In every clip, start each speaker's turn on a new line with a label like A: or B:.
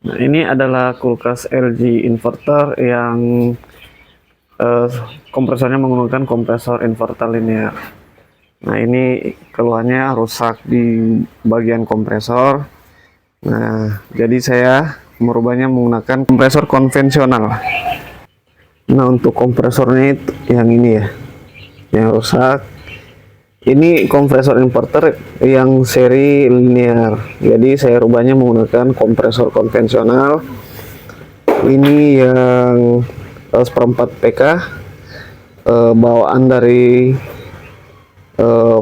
A: Nah, ini adalah kulkas LG inverter yang eh, kompresornya menggunakan kompresor inverter linear. Nah, ini keluhannya rusak di bagian kompresor. Nah, jadi saya merubahnya menggunakan kompresor konvensional. Nah, untuk kompresornya itu yang ini ya, yang rusak. Ini kompresor inverter yang seri linear. Jadi saya rubahnya menggunakan kompresor konvensional. Ini yang 1/4 PK, bawaan dari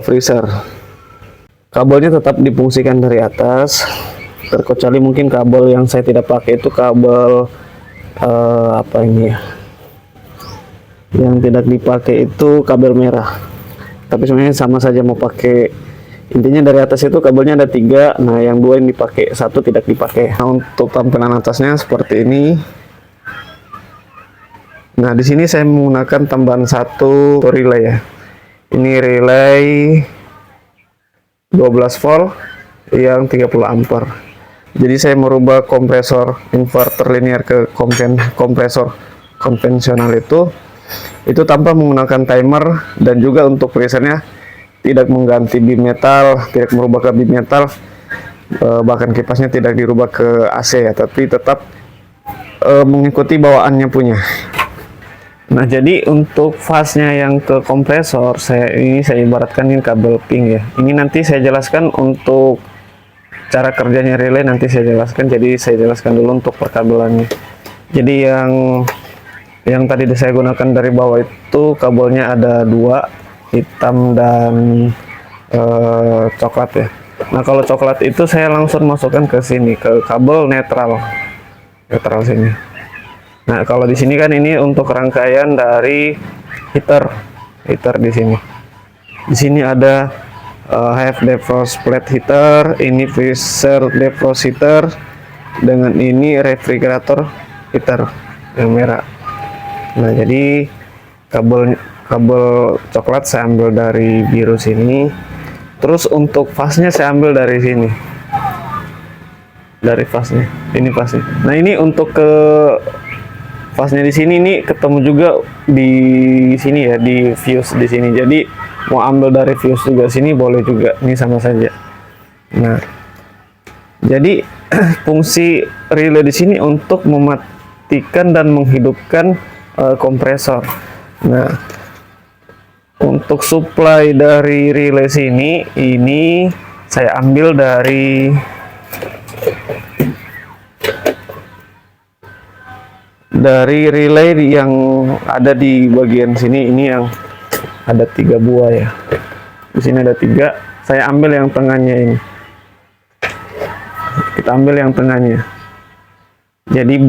A: freezer. Kabelnya tetap difungsikan dari atas, terkecuali mungkin kabel yang saya tidak pakai itu kabel apa ini ya? Yang tidak dipakai itu kabel merah. Tapi sebenarnya sama saja mau pakai. Intinya dari atas itu kabelnya ada 3. Nah, yang 2 yang dipakai, 1 tidak dipakai. Nah, untuk tampilan atasnya seperti ini. Nah, di sini saya menggunakan tambahan 1 relay ya. Ini relay 12 volt yang 30 ampere. Jadi saya merubah kompresor inverter linear ke kompresor konvensional itu tanpa menggunakan timer, dan juga untuk freezernya tidak mengganti bim metal, tidak merubah ke bim metal, bahkan kipasnya tidak dirubah ke AC ya, tapi tetap mengikuti bawaannya punya. Nah, jadi untuk fase-nya yang ke kompresor, saya ibaratkan ini kabel pink ya. Ini nanti saya jelaskan untuk cara kerjanya relay, nanti saya jelaskan. Jadi saya jelaskan dulu untuk perkabelannya. Jadi yang tadi saya gunakan dari bawah itu kabelnya ada 2, hitam dan coklat ya. Nah, kalau coklat itu saya langsung masukkan ke sini, ke kabel netral sini. Nah, kalau di sini kan ini untuk rangkaian dari heater di sini. Di sini ada half defrost plate heater, ini freezer defrost heater, dengan ini refrigerator heater yang merah. Nah, jadi kabel coklat saya ambil dari biru sini. Terus untuk fase-nya saya ambil dari sini. Dari fase-nya. Ini fase. Nah, ini untuk ke fase-nya di sini, ini ketemu juga di sini ya, di fuse di sini. Jadi mau ambil dari fuse juga sini boleh juga. Ini sama saja. Nah, jadi fungsi relay di sini untuk mematikan dan menghidupkan kompresor. Nah, untuk supply dari relay sini, ini saya ambil dari relay yang ada di bagian sini. Ini yang ada 3 buah ya. Di sini ada 3. Saya ambil yang tengahnya ini. Kita ambil yang tengahnya. Jadi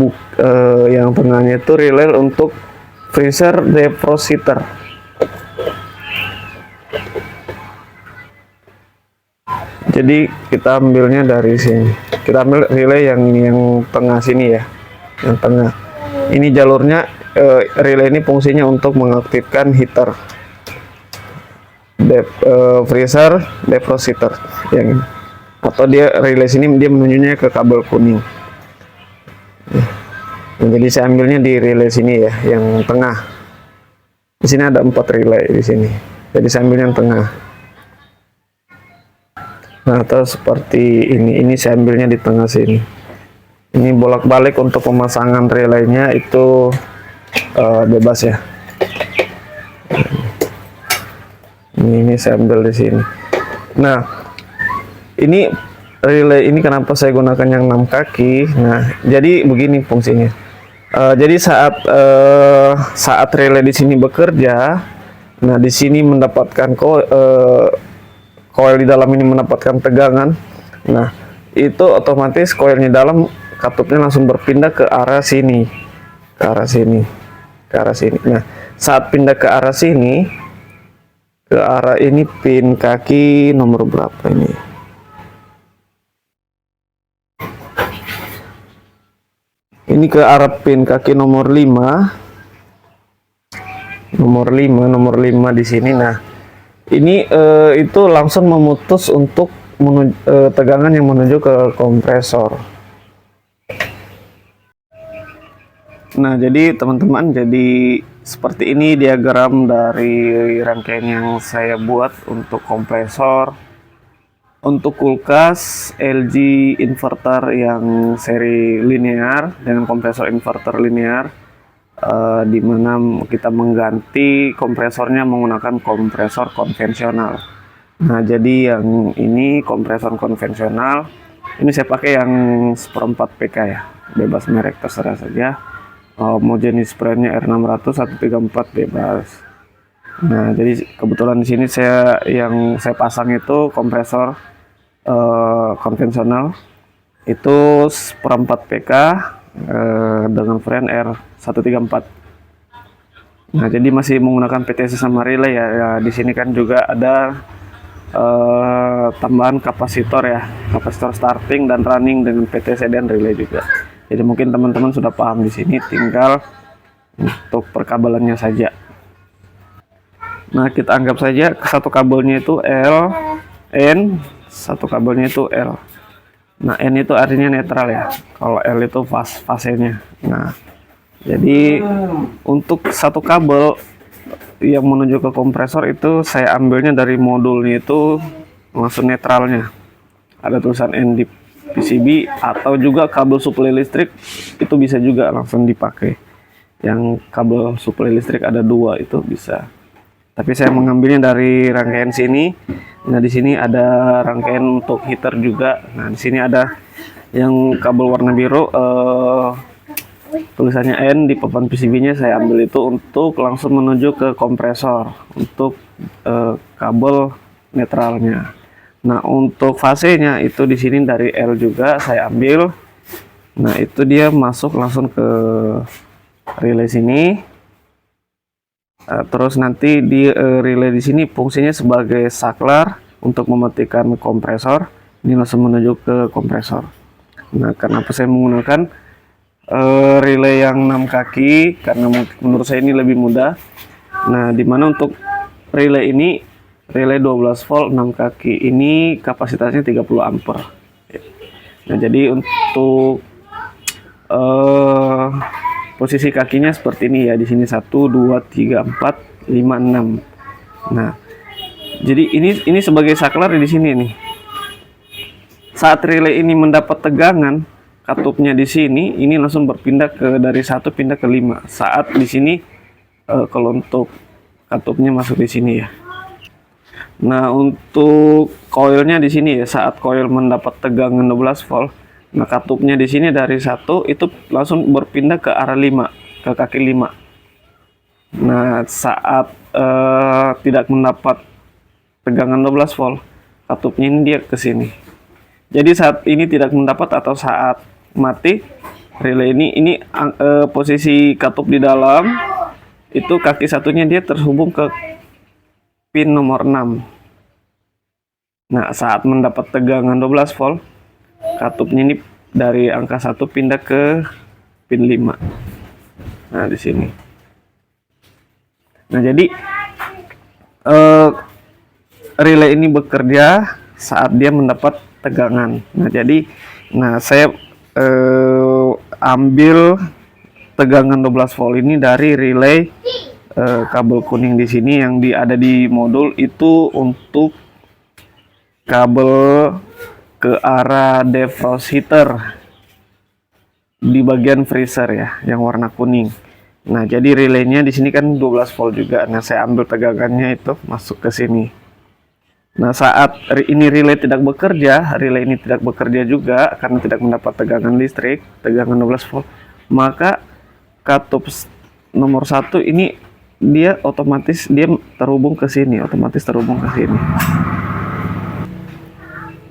A: yang tengahnya itu relay untuk freezer defrost heater. Jadi kita ambilnya dari sini. Kita ambil relay yang tengah sini ya, yang tengah. Ini jalurnya, relay ini fungsinya untuk mengaktifkan heater, freezer defrost heater yang ini. Atau dia relay sini dia menunjuknya ke kabel kuning. Nah, jadi saya ambilnya di relay sini ya, yang tengah. Di sini ada 4 relay di sini. Jadi saya ambil yang tengah. Nah, atau seperti ini saya ambilnya di tengah sini. Ini bolak-balik untuk pemasangan relaynya itu bebas ya. Ini saya ambil di sini. Nah, ini relay ini kenapa saya gunakan yang 6 kaki? Nah, jadi begini fungsinya. Jadi saat relay di sini bekerja, nah di sini mendapatkan koil di dalam ini mendapatkan tegangan. Nah, itu otomatis koilnya dalam katupnya langsung berpindah ke arah sini, ke arah sini, ke arah sini. Nah, saat pindah ke arah sini, ke arah ini pin kaki nomor berapa ini? Ini ke arah pin kaki nomor 5. Nomor 5 di sini. Nah, ini itu langsung memutus untuk tegangan yang menuju ke kompresor. Nah, jadi teman-teman, jadi seperti ini diagram dari rangkaian yang saya buat untuk kompresor, untuk kulkas LG inverter yang seri linear dengan kompresor inverter linear, di mana kita mengganti kompresornya menggunakan kompresor konvensional. Nah, jadi yang ini kompresor konvensional, ini saya pakai yang 1/4 PK ya, bebas merek terserah saja. Mau jenis brandnya R600 134 bebas. Nah, jadi kebetulan di sini yang saya pasang itu kompresor konvensional itu 1/4 PK dengan brand R134. Nah, jadi masih menggunakan PTC sama relay ya. Di sini kan juga ada tambahan kapasitor ya, kapasitor starting dan running dengan PTC dan relay juga. Jadi mungkin teman-teman sudah paham di sini, tinggal untuk perkabelannya saja. Nah, kita anggap saja satu kabelnya itu L, N, satu kabelnya itu L. Nah, N itu artinya netral ya, kalau L itu fasenya. Nah, jadi untuk satu kabel yang menuju ke kompresor itu saya ambilnya dari modulnya itu langsung netralnya. Ada tulisan N di PCB, atau juga kabel suplai listrik itu bisa juga langsung dipakai. Yang kabel suplai listrik ada 2 itu bisa. Tapi saya mengambilnya dari rangkaian sini. Nah, di sini ada rangkaian untuk heater juga. Nah, di sini ada yang kabel warna biru, tulisannya N di papan PCB-nya saya ambil itu untuk langsung menuju ke kompresor untuk kabel netralnya. Nah, untuk fasenya itu di sini dari L juga saya ambil. Nah, itu dia masuk langsung ke relay sini. Terus nanti di relay di sini fungsinya sebagai saklar untuk mematikan kompresor. Ini langsung menuju ke kompresor. Nah, kenapa saya menggunakan relay yang 6 kaki? Karena menurut saya ini lebih mudah. Nah, dimana untuk relay ini, relay 12 volt 6 kaki ini kapasitasnya 30 ampere. Nah, jadi untuk posisi kakinya seperti ini ya. Di sini 1 2 3 4 5 6. Nah, jadi ini sebagai saklar di sini nih. Saat relay ini mendapat tegangan, katupnya di sini ini langsung berpindah dari 1 pindah ke 5. Saat di sini kalau untuk katupnya masuk di sini ya. Nah, untuk coilnya di sini ya, saat coil mendapat tegangan 12 volt, nah katupnya di sini dari 1 itu langsung berpindah ke arah 5, ke kaki 5. Nah, saat tidak mendapat tegangan 12 volt, katupnya ini dia ke sini. Jadi saat ini tidak mendapat atau saat mati relay ini posisi katup di dalam itu kaki satunya dia terhubung ke pin nomor 6. Nah, saat mendapat tegangan 12 volt, katupnya ini dari angka 1 pindah ke pin 5. Nah, di sini. Nah, jadi relay ini bekerja saat dia mendapat tegangan. Nah, jadi saya ambil tegangan 12 volt ini dari relay kabel kuning di sini yang ada di modul itu untuk kabel ke arah defrost heater di bagian freezer ya, yang warna kuning. Nah, jadi relaynya di sini kan 12 volt juga. Nah, saya ambil tegangannya itu masuk ke sini. Nah, saat ini relay ini tidak bekerja juga karena tidak mendapat tegangan listrik, tegangan 12 volt, maka katup nomor 1 ini dia otomatis terhubung ke sini,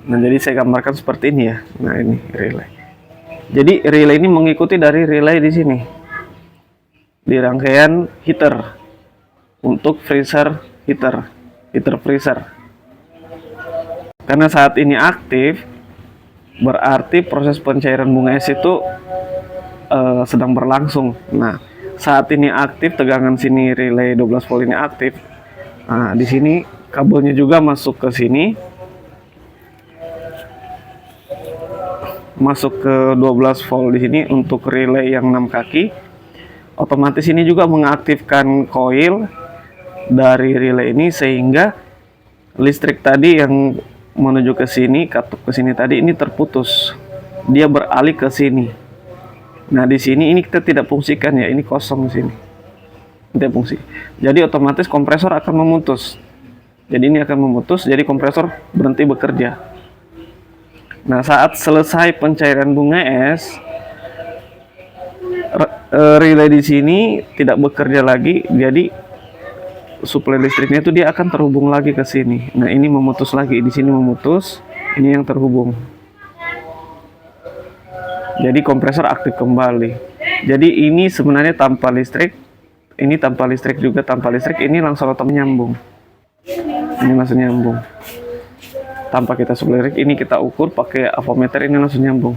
A: Nah, jadi saya gambarkan seperti ini ya. Nah, ini relay. Jadi relay ini mengikuti dari relay di sini. Di rangkaian heater untuk freezer heater freezer. Karena saat ini aktif, berarti proses pencairan bunga es itu sedang berlangsung. Nah, saat ini aktif, tegangan sini relay 12 volt ini aktif. Nah, di sini kabelnya juga masuk ke sini, masuk ke 12 volt di sini untuk relay yang 6 kaki. otomatis ini juga mengaktifkan koil dari relay ini, sehingga listrik tadi yang menuju ke sini, katup ke sini tadi ini terputus, dia beralih ke sini. Nah di sini ini kita tidak fungsikan ya, ini kosong di sini, tidak fungsi. Jadi otomatis kompresor akan memutus. Jadi ini akan memutus, jadi kompresor berhenti bekerja. Nah saat selesai pencairan bunga es, relay di sini tidak bekerja lagi, jadi suplai listriknya itu dia akan terhubung lagi ke sini. Nah ini memutus lagi, di sini memutus, ini yang terhubung. Jadi kompresor aktif kembali. Jadi ini sebenarnya tanpa listrik, ini tanpa listrik juga, tanpa listrik ini langsung otomatis nyambung. Ini langsung nyambung. Tanpa kita suplai listrik, ini kita ukur pakai avometer, ini langsung nyambung.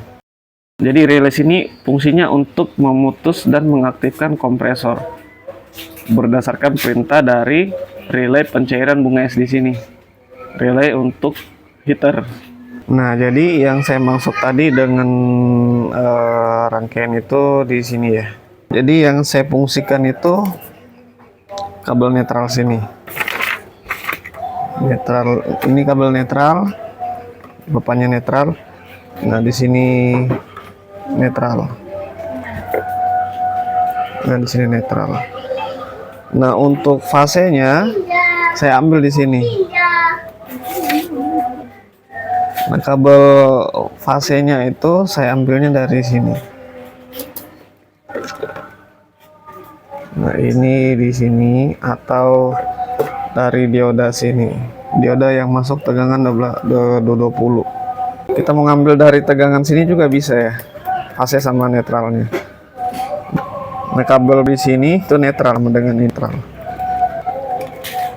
A: Jadi relay sini fungsinya untuk memutus dan mengaktifkan kompresor berdasarkan perintah dari relay pencairan bunga es di sini. Relay untuk heater. Nah, jadi yang saya maksud tadi dengan rangkaian itu di sini ya. Jadi yang saya fungsikan itu kabel netral sini. Netral, ini kabel netral, depannya netral. Nah, di sini netral. Nah, di sini netral. Nah, untuk fasenya saya ambil di sini. Nah, kabel fasenya itu saya ambilnya dari sini. Nah, ini di sini atau dari dioda sini. Dioda yang masuk tegangan 20. Kita mau ngambil dari tegangan sini juga bisa ya. Fase sama netralnya. Nah, kabel di sini itu netral dengan netral.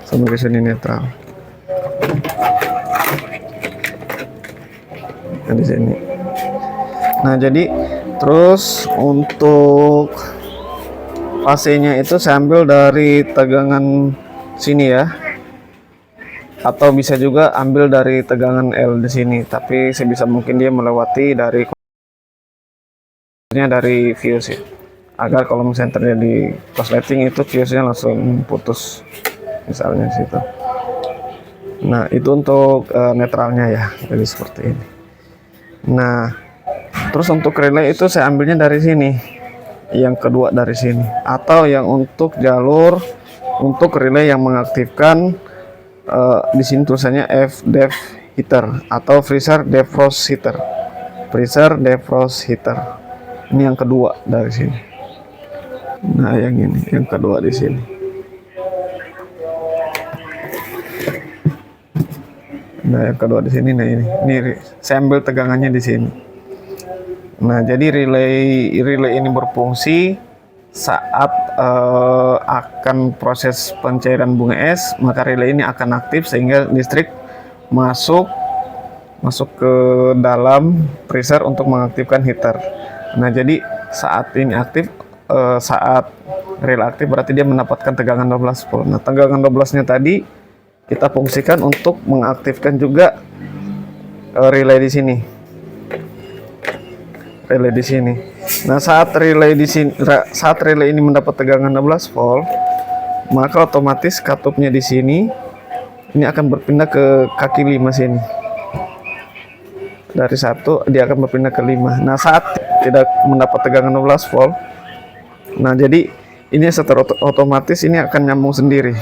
A: Sampai ke sini netral. Nah, di sini. Nah, jadi terus untuk fasenya itu saya ambil dari tegangan sini ya. Atau bisa juga ambil dari tegangan L di sini, tapi sebisa mungkin dia melewati dari fuse ya. Agar kalau misalnya terjadi korsleting itu fuse-nya langsung putus misalnya situ. Nah, itu untuk netralnya ya. Jadi seperti ini. Nah, terus untuk relay itu saya ambilnya dari sini, yang kedua dari sini, atau yang untuk jalur untuk relay yang mengaktifkan di sini tulisannya FDEF heater atau freezer defrost heater. Freezer defrost heater. Ini yang kedua dari sini. Nah, yang ini yang kedua di sini. Nah, yang kedua di sini. Nah, ini saya ambil tegangannya di sini. Nah, jadi relay ini berfungsi saat akan proses pencairan bunga es, maka relay ini akan aktif sehingga listrik masuk ke dalam freezer untuk mengaktifkan heater. Nah, jadi saat ini aktif, saat relay aktif berarti dia mendapatkan tegangan 12 volt. Nah, tegangan 12-nya tadi kita fungsikan untuk mengaktifkan juga relay di sini. Relay di sini. Nah, saat relay ini mendapat tegangan 16 volt, maka otomatis katupnya di sini ini akan berpindah ke kaki 5 sini. Dari 1 dia akan berpindah ke 5. Nah, saat tidak mendapat tegangan 12 volt, nah jadi ini secara otomatis ini akan nyambung sendiri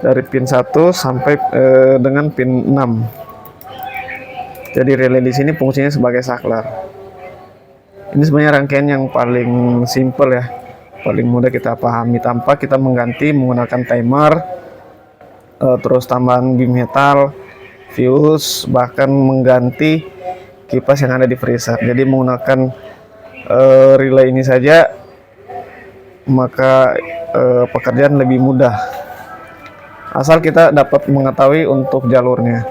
A: dari pin 1 sampai dengan pin 6. Jadi relay di sini fungsinya sebagai saklar. Ini sebenarnya rangkaian yang paling simple ya, paling mudah kita pahami tanpa kita menggunakan timer, terus tambahan bim metal, fuse, bahkan mengganti kipas yang ada di freezer. Jadi menggunakan relay ini saja, maka pekerjaan lebih mudah. Asal kita dapat mengetahui untuk jalurnya.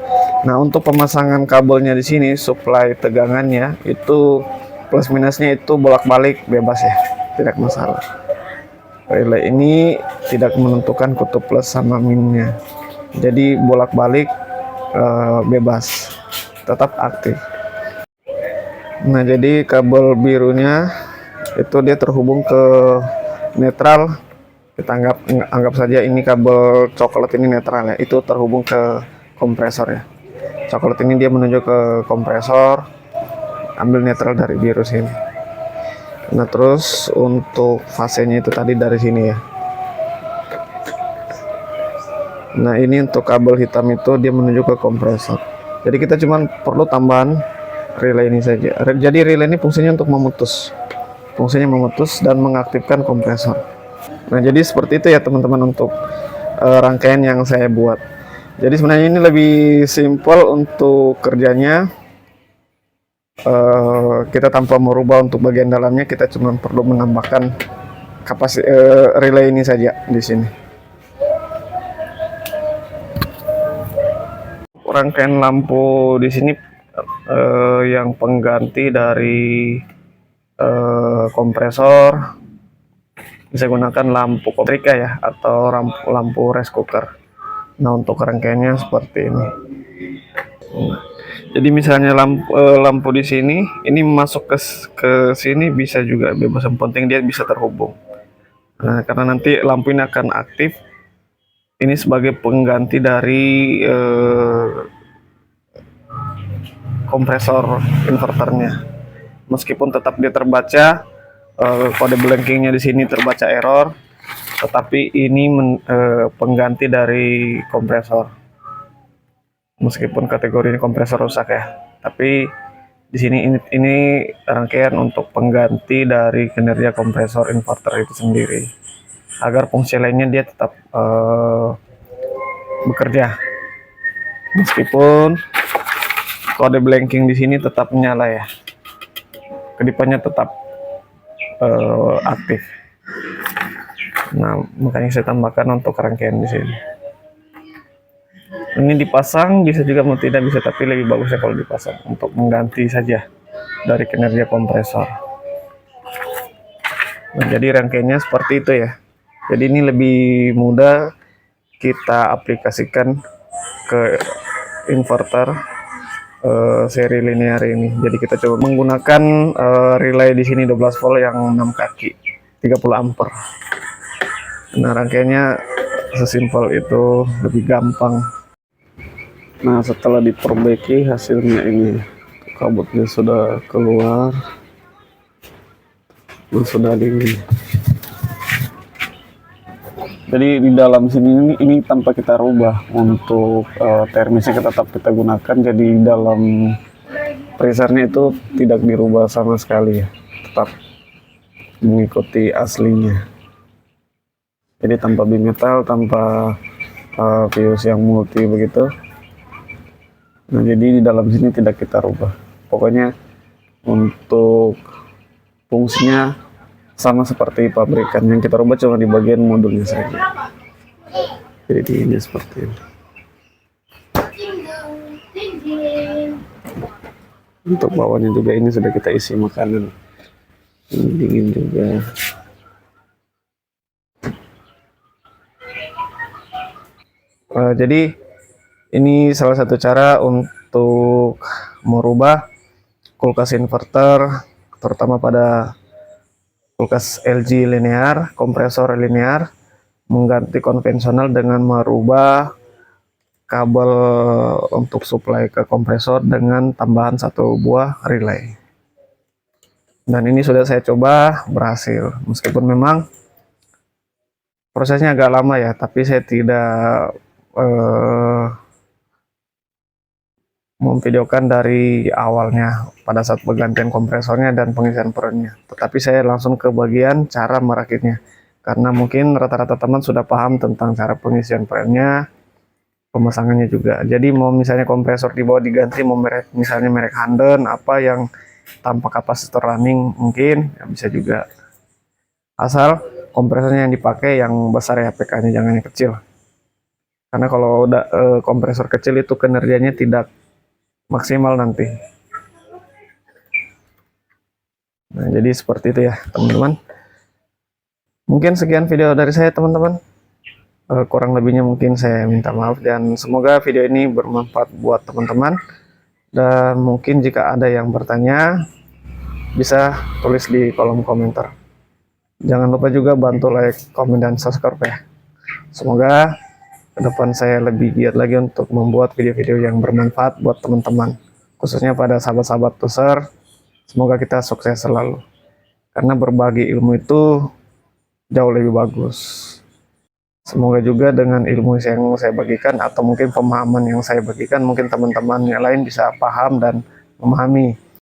A: Nah, untuk pemasangan kabelnya di sini, supply tegangannya itu plus minusnya itu bolak-balik bebas ya, tidak masalah. Relay ini tidak menentukan kutub plus sama minusnya, jadi bolak-balik bebas, tetap aktif. Nah, jadi kabel birunya itu dia terhubung ke netral, kita anggap saja ini kabel coklat ini netral ya, itu terhubung ke kompresor ya. Coklat ini dia menuju ke kompresor, ambil netral dari biru sini. Nah terus untuk fasenya itu tadi dari sini ya. Nah ini untuk kabel hitam itu dia menuju ke kompresor. Jadi kita cuma perlu tambahan relay ini saja. Jadi relay ini fungsinya untuk memutus, dan mengaktifkan kompresor. Nah jadi seperti itu ya teman-teman untuk rangkaian yang saya buat. Jadi sebenarnya ini lebih simpel untuk kerjanya. Kita tanpa merubah untuk bagian dalamnya, kita cuma perlu menambahkan kapasitas relay ini saja di sini. Rangkaian lampu di sini yang pengganti dari kompresor bisa gunakan lampu koprika ya, atau lampu rice cooker. Nah untuk rangkaiannya seperti ini. Jadi misalnya lampu di sini, ini masuk ke sini bisa juga bebas, yang penting dia bisa terhubung. Nah karena nanti lampu ini akan aktif, ini sebagai pengganti dari kompresor inverternya. Meskipun tetap dia terbaca kode blankingnya di sini terbaca error, tetapi ini pengganti dari kompresor. Meskipun kategori ini kompresor rusak ya, tapi di sini ini rangkaian untuk pengganti dari kinerja kompresor inverter itu sendiri, agar fungsi lainnya dia tetap bekerja. Meskipun kode blanking di sini tetap menyala ya, kedipannya tetap aktif. Nah makanya saya tambahkan untuk rangkaian di sini. Ini dipasang bisa juga, mau tidak bisa, tapi lebih bagusnya kalau dipasang untuk mengganti saja dari kinerja kompresor. Nah, jadi rangkaiannya seperti itu ya. Jadi ini lebih mudah kita aplikasikan ke inverter seri linear ini. Jadi kita coba menggunakan relay di sini 12 volt yang 6 kaki 30 ampere. Nah rangkaiannya sesimpel itu, lebih gampang. Nah setelah diperbaiki hasilnya ini, kabutnya sudah keluar, dan sudah dingin. Jadi di dalam sini ini tanpa kita rubah untuk termisnya tetap kita gunakan. Jadi dalam freezernya itu tidak dirubah sama sekali ya, tetap mengikuti aslinya. Jadi tanpa bimetal, tanpa fuse yang multi begitu. Nah jadi di dalam sini tidak kita rubah. Pokoknya untuk fungsinya sama seperti pabrikan, yang kita rubah cuma di bagian modulnya saja. Jadi ini seperti ini. Untuk bawahnya juga ini sudah kita isi makanan. Ini dingin juga. Jadi ini salah satu cara untuk merubah kulkas inverter, terutama pada kulkas LG linear, kompresor linear, mengganti konvensional dengan merubah kabel untuk supply ke kompresor dengan tambahan satu buah relay. Dan ini sudah saya coba, berhasil. Meskipun memang prosesnya agak lama ya, tapi saya tidak memvideokan dari awalnya pada saat penggantian kompresornya dan pengisian perannya, tetapi saya langsung ke bagian cara merakitnya, karena mungkin rata-rata teman sudah paham tentang cara pengisian perannya, pemasangannya juga. Jadi mau misalnya kompresor di bawah diganti, mau misalnya merek Handen apa yang tanpa kapasitor running, mungkin ya bisa juga, asal kompresornya yang dipakai yang besar ya, PK-nya jangan yang kecil, karena kalau udah kompresor kecil itu kinerjanya tidak maksimal nanti. Nah jadi seperti itu ya teman-teman. Mungkin sekian video dari saya teman-teman, kurang lebihnya mungkin saya minta maaf, dan semoga video ini bermanfaat buat teman-teman. Dan mungkin jika ada yang bertanya bisa tulis di kolom komentar. Jangan lupa juga bantu like, komen, dan subscribe ya. Semoga ke depan saya lebih giat lagi untuk membuat video-video yang bermanfaat buat teman-teman, khususnya pada sahabat-sahabat user. Semoga kita sukses selalu, karena berbagi ilmu itu jauh lebih bagus. Semoga juga dengan ilmu yang saya bagikan atau mungkin pemahaman yang saya bagikan, mungkin teman-teman yang lain bisa paham dan memahami